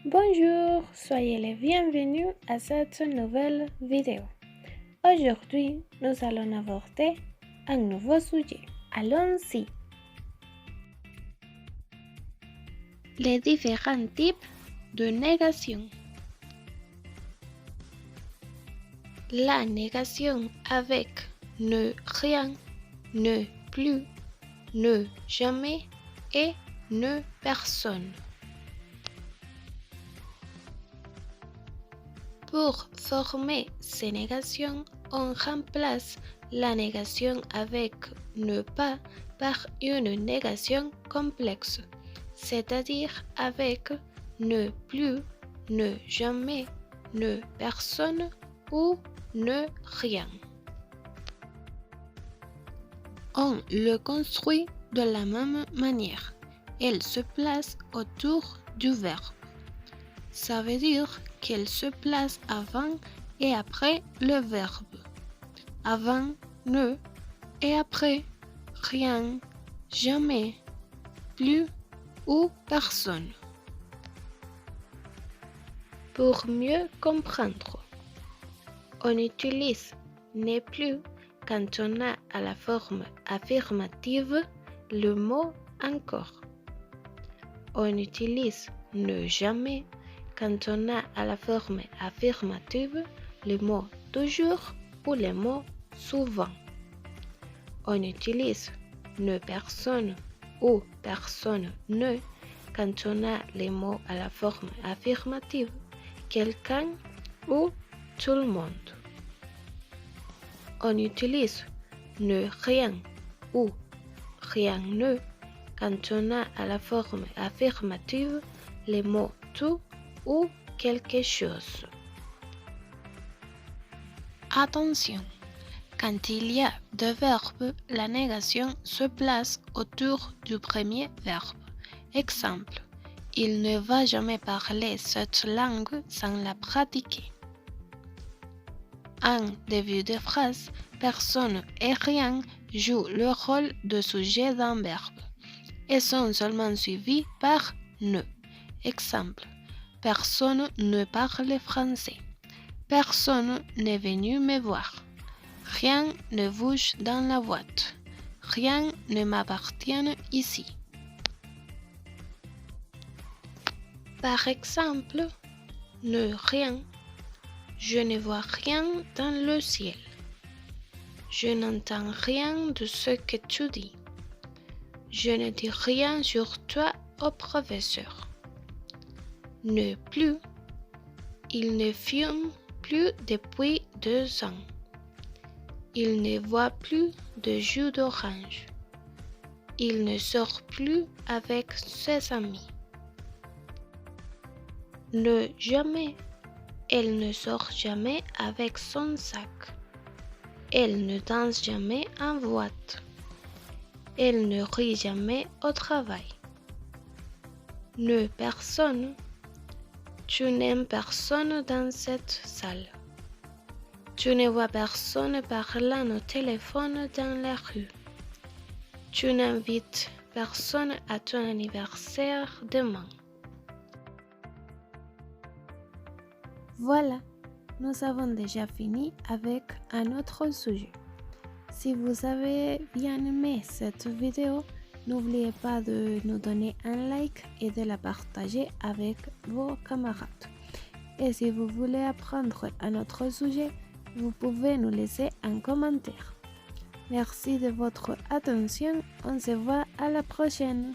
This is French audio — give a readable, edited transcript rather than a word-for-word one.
Bonjour, soyez les bienvenus à cette nouvelle vidéo. Aujourd'hui, nous allons aborder un nouveau sujet. Allons-y. Les différents types de négation. La négation avec ne rien, ne plus, ne jamais et ne personne. Pour former ces négations, on remplace la négation avec ne pas par une négation complexe, c'est-à-dire avec ne plus, ne jamais, ne personne ou ne rien. On le construit de la même manière. Elle se place autour du verbe. Ça veut dire qu'elle se place avant et après le verbe. Avant ne et après rien, jamais, plus ou personne. Pour mieux comprendre, on utilise n'est plus quand on a à la forme affirmative le mot encore. On utilise ne jamais quand on a à la forme affirmative le mot toujours ou le mot souvent. On utilise ne personne ou personne ne quand on a les mots à la forme affirmative quelqu'un ou tout le monde. On utilise ne rien ou rien ne quand on a à la forme affirmative les mots tout ou quelque chose. Attention, quand il y a deux verbes, la négation se place autour du premier verbe. Exemple, il ne va jamais parler cette langue sans la pratiquer. En début de phrase, personne et rien jouent le rôle de sujet d'un verbe et sont seulement suivis par ne. Exemple, personne ne parle français. Personne n'est venu me voir. Rien ne bouge dans la boîte. Rien ne m'appartient ici. Par exemple, ne rien. Je ne vois rien dans le ciel. Je n'entends rien de ce que tu dis. Je ne dis rien sur toi au professeur. Ne plus. Il ne fume plus depuis 2 ans. Il ne voit plus de jus d'orange. Il ne sort plus avec ses amis. Ne jamais. Elle ne sort jamais avec son sac. Elle ne danse jamais en boîte. Elle ne rit jamais au travail. Ne personne. Tu n'aimes personne dans cette salle. Tu ne vois personne parlant au téléphone dans la rue. Tu n'invites personne à ton anniversaire demain. Voilà, nous avons déjà fini avec un autre sujet. Si vous avez bien aimé cette vidéo, n'oubliez pas de nous donner un like et de la partager avec vos camarades. Et si vous voulez apprendre un autre sujet, vous pouvez nous laisser un commentaire. Merci de votre attention, on se voit à la prochaine.